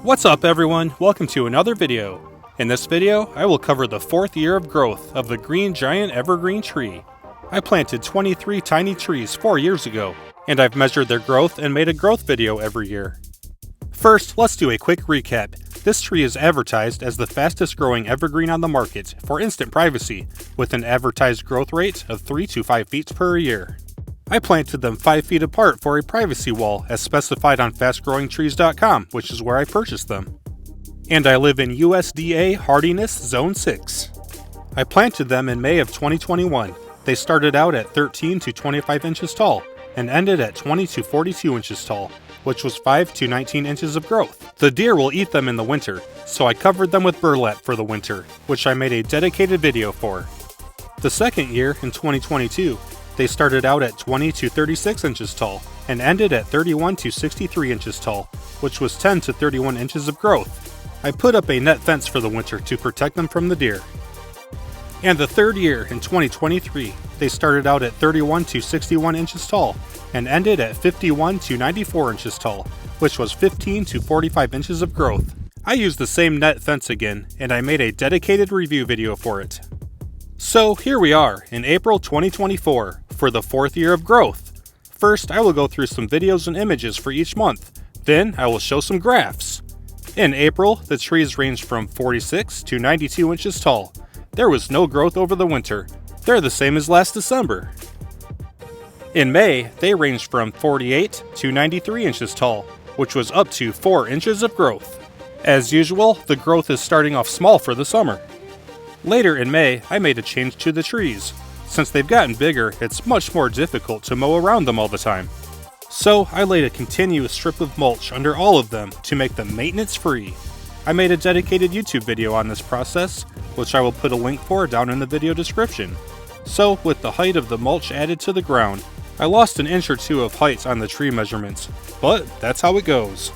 What's up everyone, welcome to another video. In this video, I will cover the 4th year of growth of the green giant evergreen tree. I planted 23 tiny trees 4 years ago, and I've measured their growth and made a growth video every year. First, let's do a quick recap. This tree is advertised as the fastest growing evergreen on the market for instant privacy, with an advertised growth rate of 3 to 5 feet per year. I planted them 5 feet apart for a privacy wall as specified on fastgrowingtrees.com, which is where I purchased them. And I live in USDA Hardiness Zone 6. I planted them in May of 2021. They started out at 13 to 25 inches tall and ended at 20 to 42 inches tall, which was 5 to 19 inches of growth. The deer will eat them in the winter, so I covered them with burlap for the winter, which I made a dedicated video for. The second year, in 2022, they started out at 20 to 36 inches tall and ended at 31 to 63 inches tall, which was 10 to 31 inches of growth. I put up a net fence for the winter to protect them from the deer. And the third year, in 2023, they started out at 31 to 61 inches tall and ended at 51 to 94 inches tall, which was 15 to 45 inches of growth. I used the same net fence again, and I made a dedicated review video for it. So here we are, in April 2024, for the 4th year of growth. First, I will go through some videos and images for each month. Then, I will show some graphs. In April, the trees ranged from 46 to 92 inches tall. There was no growth over the winter. They're the same as last December. In May, they ranged from 48 to 93 inches tall, which was up to 4 inches of growth. As usual, the growth is starting off small for the summer. Later in May, I made a change to the trees. Since they've gotten bigger, it's much more difficult to mow around them all the time. So I laid a continuous strip of mulch under all of them to make them maintenance free. I made a dedicated YouTube video on this process, which I will put a link for down in the video description. So with the height of the mulch added to the ground, I lost an inch or two of height on the tree measurements, but that's how it goes.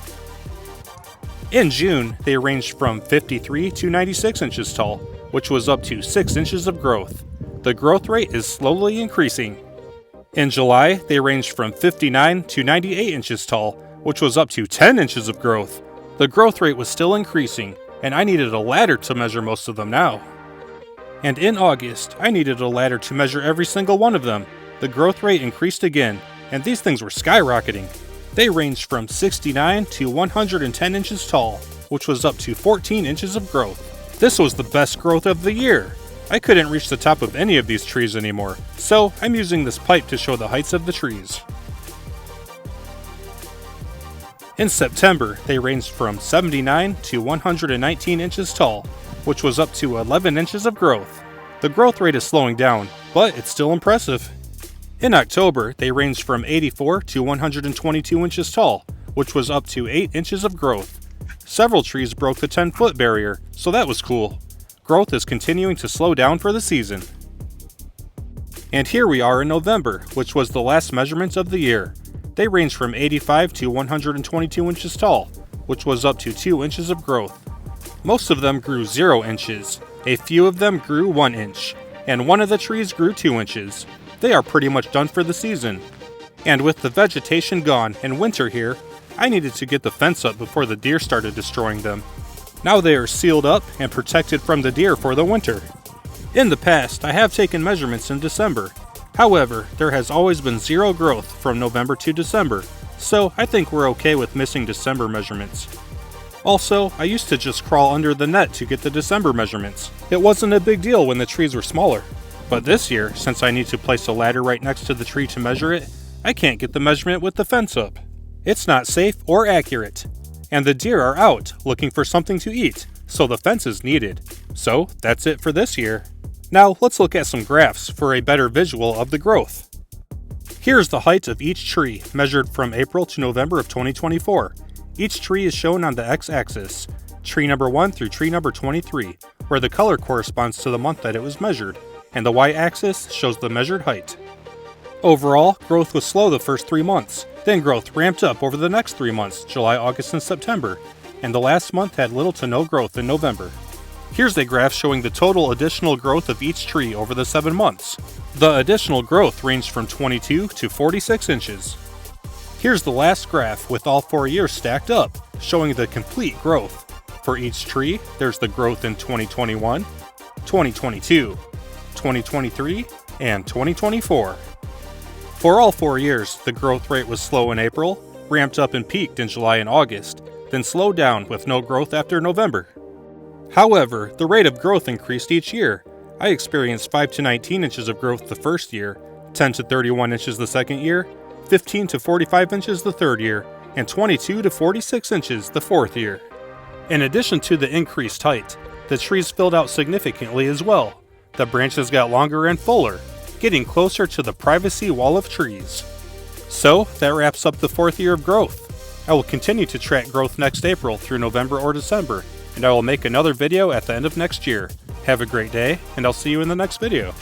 In June, they ranged from 53 to 96 inches tall, which was up to 6 inches of growth. The growth rate is slowly increasing. In July, they ranged from 59 to 98 inches tall, which was up to 10 inches of growth. The growth rate was still increasing, and I needed a ladder to measure most of them now. And in August, I needed a ladder to measure every single one of them. The growth rate increased again, and these things were skyrocketing. They ranged from 69 to 110 inches tall, which was up to 14 inches of growth. This was the best growth of the year. I couldn't reach the top of any of these trees anymore, so I'm using this pipe to show the heights of the trees. In September, they ranged from 79 to 119 inches tall, which was up to 11 inches of growth. The growth rate is slowing down, but it's still impressive. In October, they ranged from 84 to 122 inches tall, which was up to 8 inches of growth. Several trees broke the 10-foot barrier, so that was cool. Growth is continuing to slow down for the season. And here we are in November, which was the last measurement of the year. They ranged from 85 to 122 inches tall, which was up to 2 inches of growth. Most of them grew 0 inches, a few of them grew 1 inch, and one of the trees grew 2 inches. They are pretty much done for the season. And with the vegetation gone and winter here, I needed to get the fence up before the deer started destroying them. Now they are sealed up and protected from the deer for the winter. In the past, I have taken measurements in December. However, there has always been 0 growth from November to December, so I think we're okay with missing December measurements. Also, I used to just crawl under the net to get the December measurements. It wasn't a big deal when the trees were smaller. But this year, since I need to place a ladder right next to the tree to measure it, I can't get the measurement with the fence up. It's not safe or accurate. And the deer are out looking for something to eat, so the fence is needed. So that's it for this year. Now let's look at some graphs for a better visual of the growth. Here's the height of each tree measured from April to November of 2024. Each tree is shown on the x-axis, tree number 1 through tree number 23, where the color corresponds to the month that it was measured, and the y-axis shows the measured height. Overall, growth was slow the first 3 months. Then growth ramped up over the next 3 months, July, August, and September, and the last month had little to no growth in November. Here's a graph showing the total additional growth of each tree over the 7 months. The additional growth ranged from 22 to 46 inches. Here's the last graph with all 4 years stacked up, showing the complete growth. For each tree, there's the growth in 2021, 2022, 2023, and 2024. For all 4 years, the growth rate was slow in April, ramped up and peaked in July and August, then slowed down with no growth after November. However, the rate of growth increased each year. I experienced 5 to 19 inches of growth the first year, 10 to 31 inches the second year, 15 to 45 inches the third year, and 22 to 46 inches the fourth year. In addition to the increased height, the trees filled out significantly as well. The branches got longer and fuller, getting closer to the privacy wall of trees. So, that wraps up the 4th year of growth. I will continue to track growth next April through November or December, and I will make another video at the end of next year. Have a great day, and I'll see you in the next video.